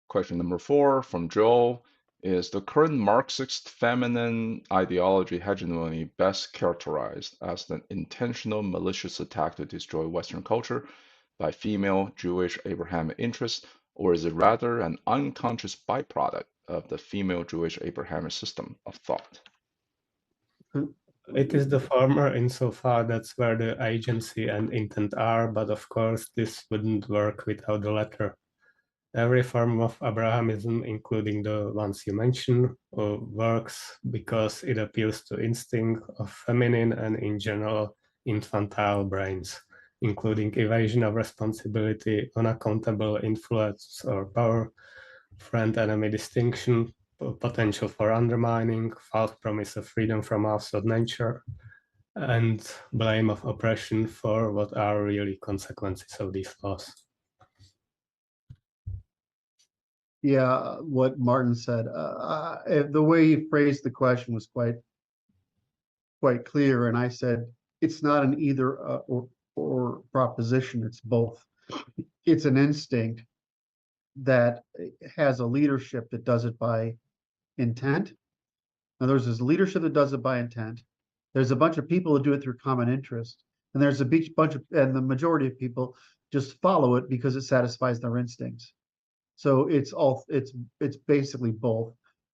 Question number 4 from Zhou. Is the current Marxist feminine ideology hegemony best characterized as an intentional malicious attack to destroy Western culture by female Jewish Abrahamic interests, or is it rather an unconscious byproduct of the female Jewish Abrahamic system of thought? It is the former insofar that's where the agency and intent are, but of course this wouldn't work without the latter. Every form of Abrahamism, including the ones you mentioned, works because it appeals to instinct of feminine and in general infantile brains, including evasion of responsibility, unaccountable influence or power, friend-enemy distinction, potential for undermining, false promise of freedom from outside nature, and blame of oppression for what are really consequences of these laws. Yeah, what Martin said. The way he phrased the question was quite clear, and I said it's not an either or proposition. It's both. It's an instinct that has a leadership that does it by intent. In other words, there's leadership that does it by intent. There's a bunch of people that do it through common interest, and there's a bunch of, and the majority of people just follow it because it satisfies their instincts. So it's basically both.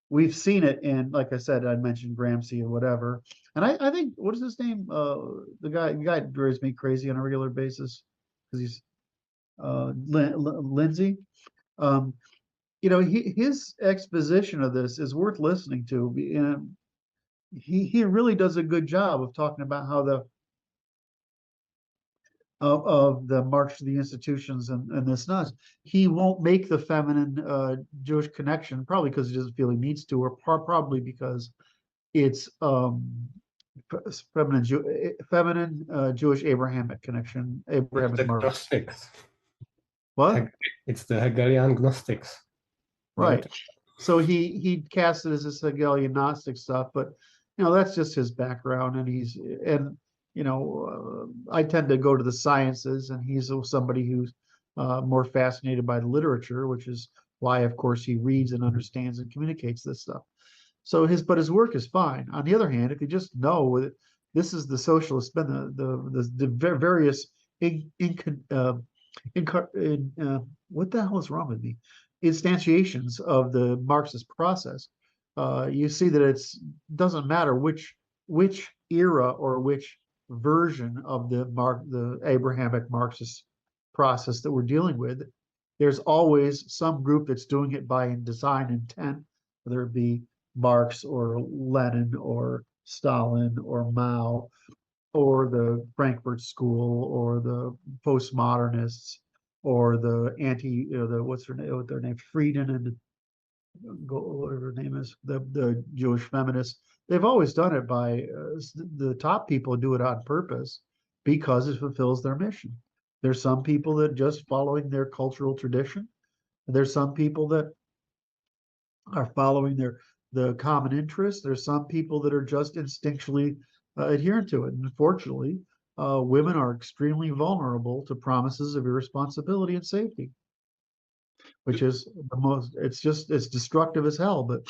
We've seen it in, like I said, I mentioned Gramsci or whatever, and I think, what is his name? The guy drives me crazy on a regular basis because he's Lindsay. His exposition of this is worth listening to. He really does a good job of talking about how of the march to the institutions and this and that. He won't make the feminine Jewish connection, probably because he doesn't feel he needs to, or probably because it's feminine Jewish Abrahamic connection. Abrahamic Gnostics. What? It's the Hegelian Gnostics. Right. So he cast it as this Hegelian Gnostic stuff, but that's just his background, and I tend to go to the sciences, and he's somebody who's more fascinated by the literature, which is why, of course, he reads and understands and communicates this stuff. So his work is fine. On the other hand, if you just know that this is the socialist, the various what the hell is wrong with me? Instantiations of the Marxist process, you see that it doesn't matter which era or which version of the Abrahamic Marxist process that we're dealing with. There's always some group that's doing it by design intent, whether it be Marx or Lenin or Stalin or Mao or the Frankfurt School or the postmodernists or the what's their name, Frieden, and whatever her name is, the Jewish feminists. They've always done it by the top people do it on purpose because it fulfills their mission. There's some people that just following their cultural tradition. There's some people that are following the common interest. There's some people that are just instinctually adherent to it. And unfortunately, women are extremely vulnerable to promises of irresponsibility and safety, which is it's destructive as hell. But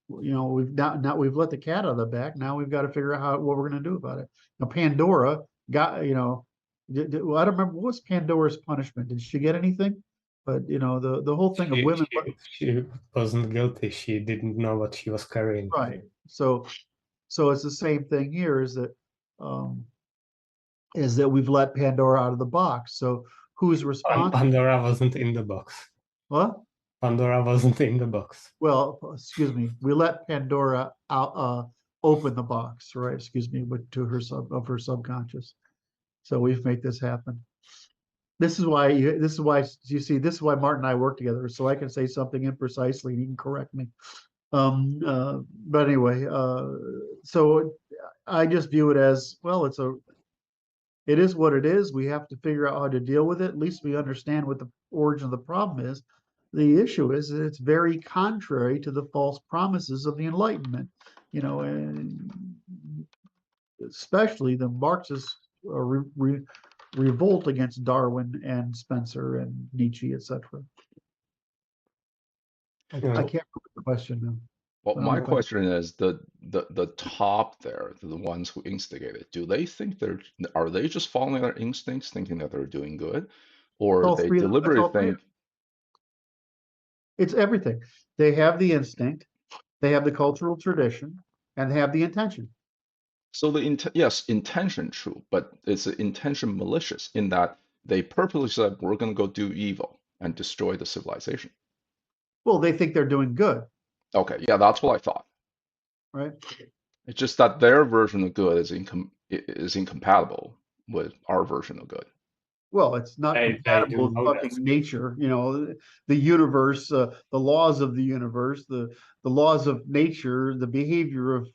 we've we've let the cat out of the bag. Now we've got to figure out what we're going to do about it. Now Pandora got, I don't remember, what was Pandora's punishment? Did she get anything? But the whole thing of women. She wasn't guilty. She didn't know what she was carrying. Right. So it's the same thing here. Is that we've let Pandora out of the box. So who's responsible? Pandora wasn't in the box. What? Pandora wasn't in the box. Well, excuse me. We let Pandora out, open the box, right? Excuse me, but to her subconscious. So we've made this happen. This is why you see. This is why Martin and I work together, so I can say something imprecisely and he can correct me. But anyway, so I just view it as, well, it is what it is. We have to figure out how to deal with it. At least we understand what the origin of the problem is. The issue is that it's very contrary to the false promises of the Enlightenment, and especially the Marxists revolt against Darwin and Spencer and Nietzsche, etc. I can't remember the question now. Well, my question is the top there, the ones who instigated, do they think are they just following their instincts, thinking that they're doing good, or All they three of them. That's deliberately all three. think? It's everything. They have the instinct, they have the cultural tradition, and they have the intention. So yes, intention true, but it's an intention malicious in that they purposely said we're going to go do evil and destroy the civilization. Well, they think they're doing good, Okay, yeah, that's what I thought. right? It's just that their version of good is incompatible with our version of good. Well, it's not They compatible do with know fucking that. nature, the universe, the laws of the universe, the laws of nature, the behavior of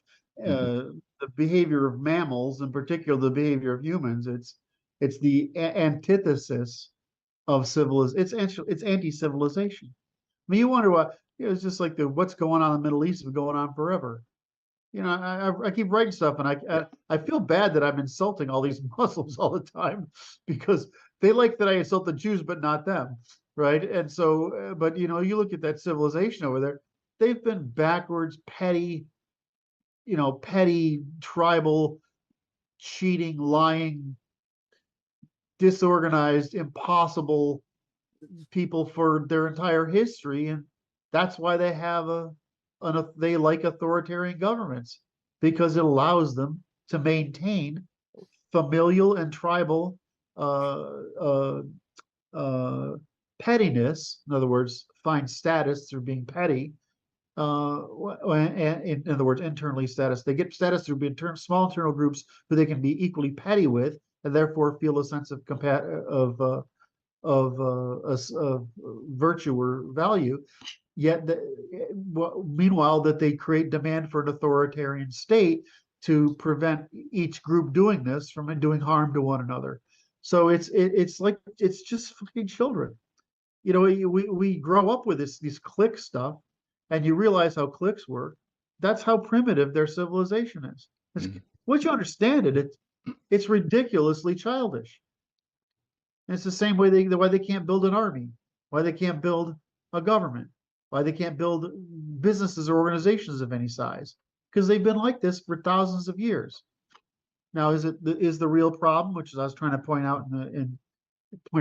mammals, in particular the behavior of humans. It's the antithesis of civilization. It's anti-civilization. I mean, you wonder why. It's just like what's going on in the Middle East has been going on forever. I keep writing stuff, and I feel bad that I'm insulting all these Muslims all the time because they like that I insult the Jews, but not them, right? And so, but you look at that civilization over there; they've been backwards, petty, tribal, cheating, lying, disorganized, impossible people for their entire history, and that's why they have they like authoritarian governments, because it allows them to maintain familial and tribal pettiness. In other words, find status through being petty. And in other words, internally status. They get status through being small internal groups who they can be equally petty with, and therefore feel a sense of virtue or value. Yet, meanwhile, that they create demand for an authoritarian state to prevent each group doing this from doing harm to one another. So it's just fucking children. We grow up with these clique stuff, and you realize how cliques work. That's how primitive their civilization is. Once you understand it, it's ridiculously childish. And it's the same way why they can't build an army, why they can't build a government, why they can't build businesses or organizations of any size, because they've been like this for thousands of years. Now, is the real problem, which is I was trying to point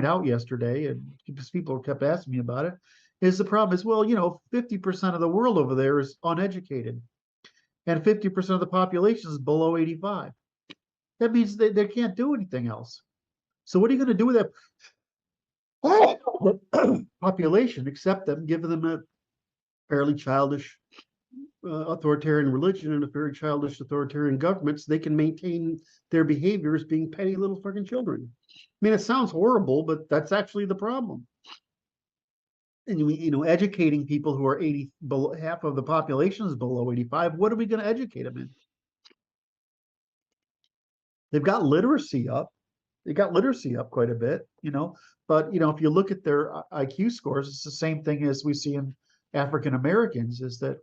out yesterday, and because people kept asking me about it, is the problem is, well, 50% of the world over there is uneducated, and 50% of the population is below 85. That means they can't do anything else. So what are you going to do with that population? Accept them, give them a fairly childish authoritarian religion and a very childish authoritarian government, so they can maintain their behavior as being petty little fucking children. I mean, it sounds horrible, but that's actually the problem. And educating people who are half of the population is below 85. What are we going to educate them in? They've got literacy up. They got literacy up quite a bit, but if you look at their IQ scores, it's the same thing as we see in African Americans, is that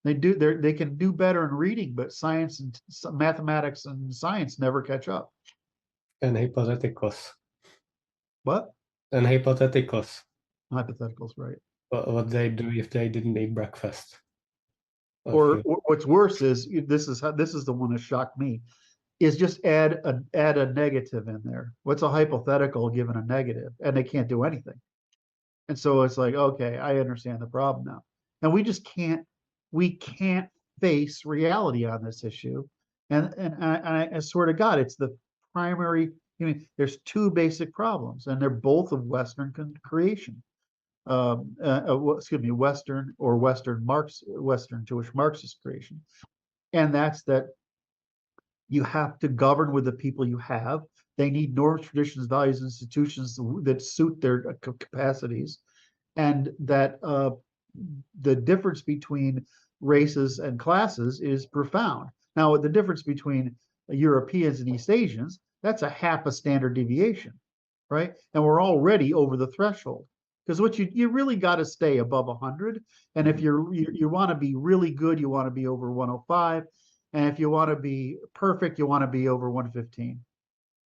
they can do better in reading, but science and mathematics and science never catch up. And hypotheticals. What? And hypotheticals. Hypotheticals, right? What they do if they didn't eat breakfast. Or what's worse is this is the one that shocked me, is just add a negative in there. What's a hypothetical given a negative? And they can't do anything. And so it's like, okay, I understand the problem now. And we can't face reality on this issue. And I swear to God, it's the primary. There's two basic problems, and they're both of Western creation. Western or Western Jewish Marxist creation, and that's that you have to govern with the people you have. They need norms, traditions, values, institutions that suit their capacities, and that the difference between races and classes is profound. Now, the difference between Europeans and East Asians, that's a half a standard deviation, right? And we're already over the threshold, because what you really got to stay above 100, and if you want to be really good, you want to be over 105, and if you want to be perfect, you want to be over 115,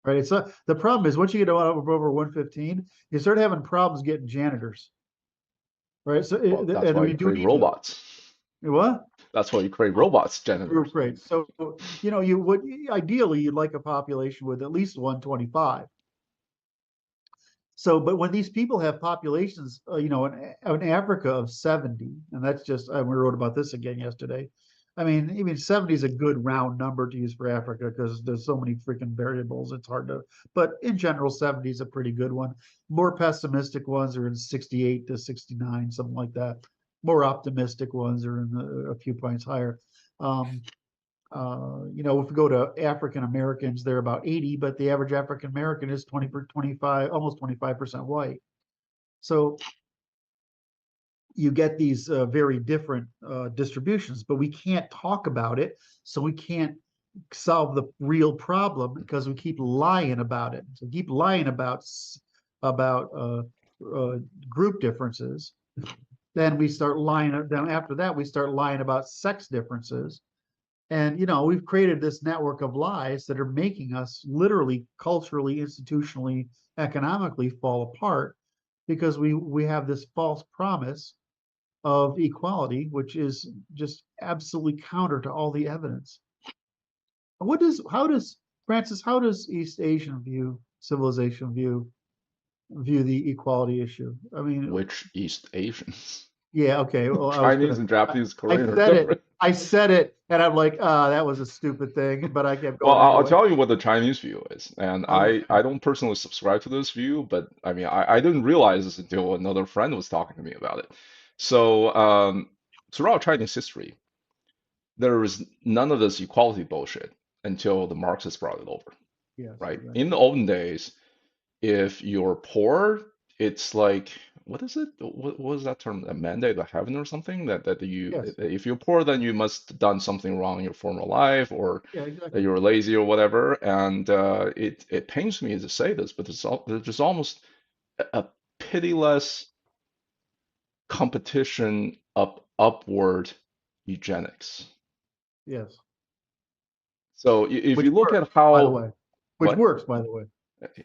right? So the problem is, once you get over 115, you start having problems getting janitors. right? So Well, that's and why we you do create evil. robots. What? That's why you create robots, Group janitors. rate. So you would ideally you'd like a population with at least 125. So, but when these people have populations, in Africa of 70, and that's just, we wrote about this again yesterday. I mean, 70 is a good round number to use for Africa because there's so many freaking variables. It's hard to, but in general, 70 is a pretty good one. More pessimistic ones are in 68 to 69, something like that. More optimistic ones are in a few points higher. If we go to African Americans, they're about 80, but the average African American is 25, almost 25% white. So you get these very different distributions, but we can't talk about it. So we can't solve the real problem because we keep lying about it. So keep lying about group differences. Then we start lying. Then after that, we start lying about sex differences. And we've created this network of lies that are making us literally, culturally, institutionally, economically fall apart because we have this false promise of equality, which is just absolutely counter to all the evidence. Francis, how does East Asian civilization view the equality issue? I mean, Which East Asians? yeah, okay. Well, Chinese and Japanese, Korean are different. I said it, and I'm like, that was a stupid thing, but I kept Well, going I'll anyway. tell you what the Chinese view is, and Okay. I don't personally subscribe to this view, but I mean I didn't realize this until another friend was talking to me about it. So throughout Chinese history, there was none of this equality bullshit until the Marxists brought it over, Yes, right? exactly. In the olden days, if you're poor, it's like what is it? What was that term? A mandate of heaven or something? That you Yes. if you're poor, then you must have done something wrong in your former life, or Yeah, that exactly. you're lazy or whatever. And it pains me to say this, but there's just almost a pitiless competition of upward eugenics. Yes. So if Which you look works, at by the how way. Which what? works, by the way.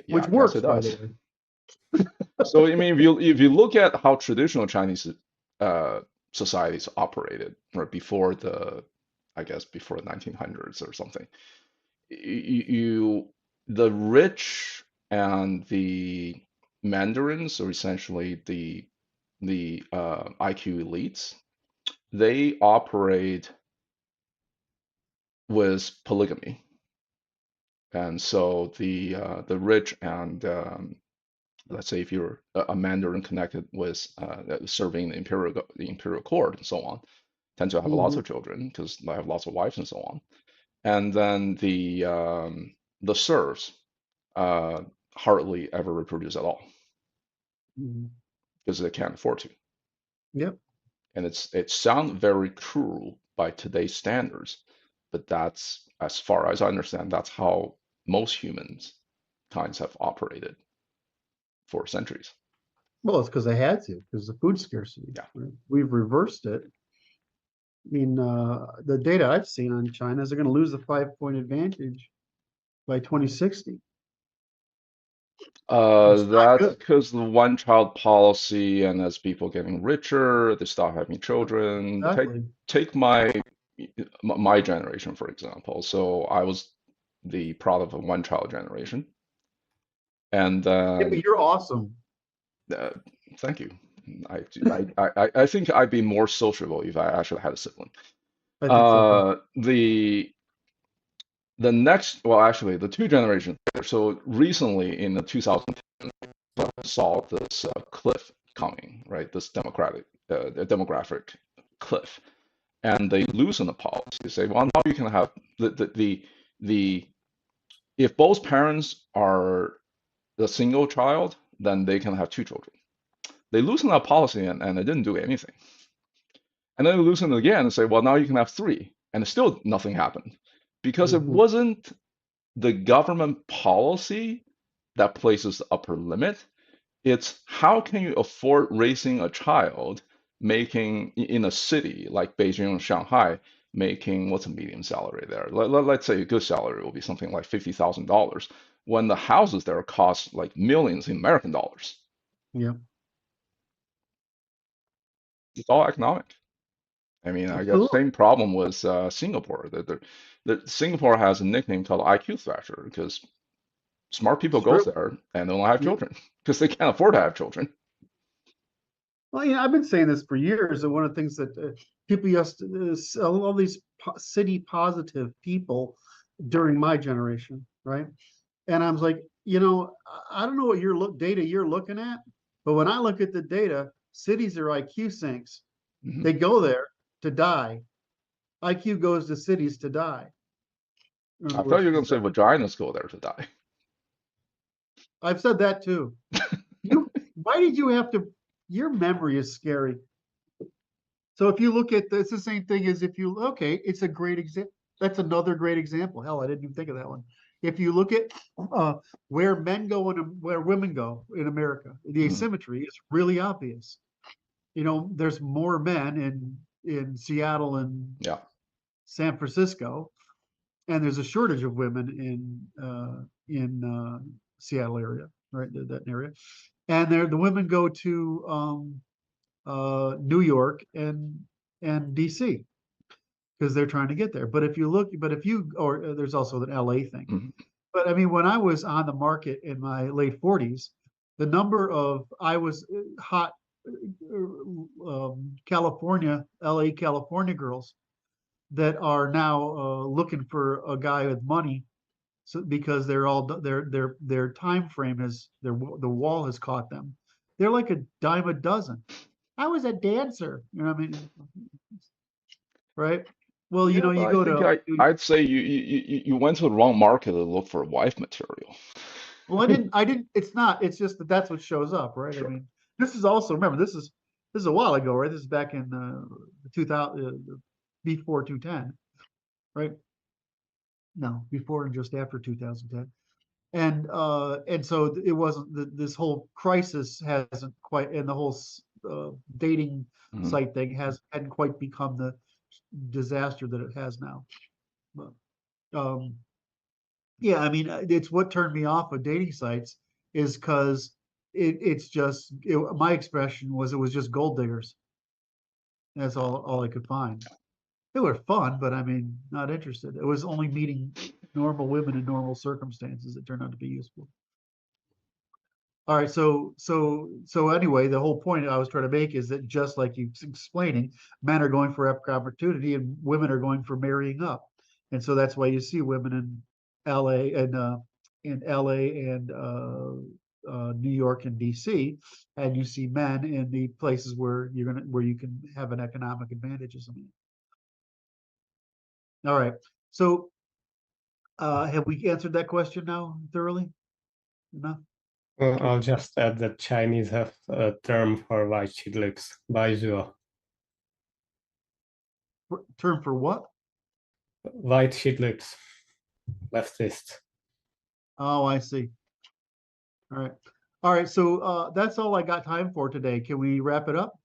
Yeah, Which I guess works, it by the does. way. So I mean, if you look at how traditional Chinese uh, societies operated, or before I guess before the 1900s or something, the rich and the mandarins, or essentially the IQ elites, they operate with polygamy, and so the rich and let's say if you're a Mandarin connected with serving the imperial court and so on, tend to have lots Mhm. of children because they have lots of wives and so on. And then the serfs uh, hardly ever reproduce at all Mhm. because they can't afford to. Yep. And it sounds very cruel by today's standards, but that's, as far as I understand, that's how most humans kinds have operated for centuries. Well, it's because they had to, because the food scarcity. Yeah. Right? We've reversed it. I mean, the data I've seen on China is they're going to lose the 5-point advantage by 2060. It's not That's good. because the one-child policy, and as people getting richer, they stop having children. Exactly. Take my generation, for example. So I was the product of a one-child generation, and Yeah, but you're awesome. uh, thank you. I think I'd be more sociable if I actually had a sibling. I think so too. The next, well, actually, the two generations. So recently, in the 2010, saw this cliff coming, right? This demographic cliff, and they loosen the policy. They say, well, now you can have the if both parents are the single child, then they can have two children. They loosen that policy, and they didn't do anything. And then they loosen it again and say, well, now you can have three, and still nothing happened because it Mhm. wasn't the government policy that places the upper limit. It's how can you afford raising a child making in a city like Beijing or Shanghai, making what's a medium salary there? Let's say a good salary will be something like $50,000 when the houses there cost like millions in American dollars. Yeah. It's all economic. I mean, I guess Absolutely. same problem with Singapore. The Singapore has a nickname called IQ Thrasher because smart people It's go true. there and they don't have Yeah. children because they can't afford to have children. Well, yeah, I've been saying this for years, and one of the things that people used to, all these city positive people during my generation, right? And I was like, you know, I don't know what data you're looking at, but when I look at the data, cities are IQ sinks. Mhm. They go there to die. IQ goes to cities to die. In I other thought words, you were going to say vaginas go there to die. I've said that too. Why did you have to? Your memory is scary. So if you look at it's the same thing as if you it's a great example. That's another great example. Hell, I didn't even think of that one. If you look at where men go and where women go in America, the asymmetry is really obvious. You know, there's more men in Seattle and Yeah. San Francisco, and there's a shortage of women in Seattle area, right? That area, and the women go to New York and DC because they're trying to get there. But if you or there's also the LA thing. Mhm. But I mean, when I was on the market in my late 40s, the number of I was hot California, LA, California girls that are now looking for a guy with money, so because they're all their time frame is the wall has caught them. They're like a dime a dozen. I was a dancer, you know what I mean? Right? Well, you Yeah, know, but you I go think to I'd say you went to the wrong market to look for wife material. well, I didn't. It's not. It's just that that's what shows up, right? Sure. I mean, this is also remember this is a while ago, right? This is back in 2000 before 210, right? No, before and just after 2010, and so it wasn't this whole crisis hasn't quite, and the whole dating Mhm. site thing hadn't quite become the disaster that it has now. But, yeah, I mean, it's what turned me off of dating sites is because it's just my expression was it was just gold diggers. That's all I could find. They were fun, but I mean, not interested. It was only meeting normal women in normal circumstances that turned out to be useful. All right, so anyway, the whole point I was trying to make is that just like you explaining, men are going for opportunity and women are going for marrying up, and so that's why you see women in L.A. and New York and D.C., and you see men in the places where you can have an economic advantage as a man. All right, so have we answered that question now thoroughly? Enough? Well, I'll just add that Chinese have a term for white chidlips, Zhou. Term for what? White chidlips, leftist. Oh, I see. All right. So that's all I got time for today. Can we wrap it up?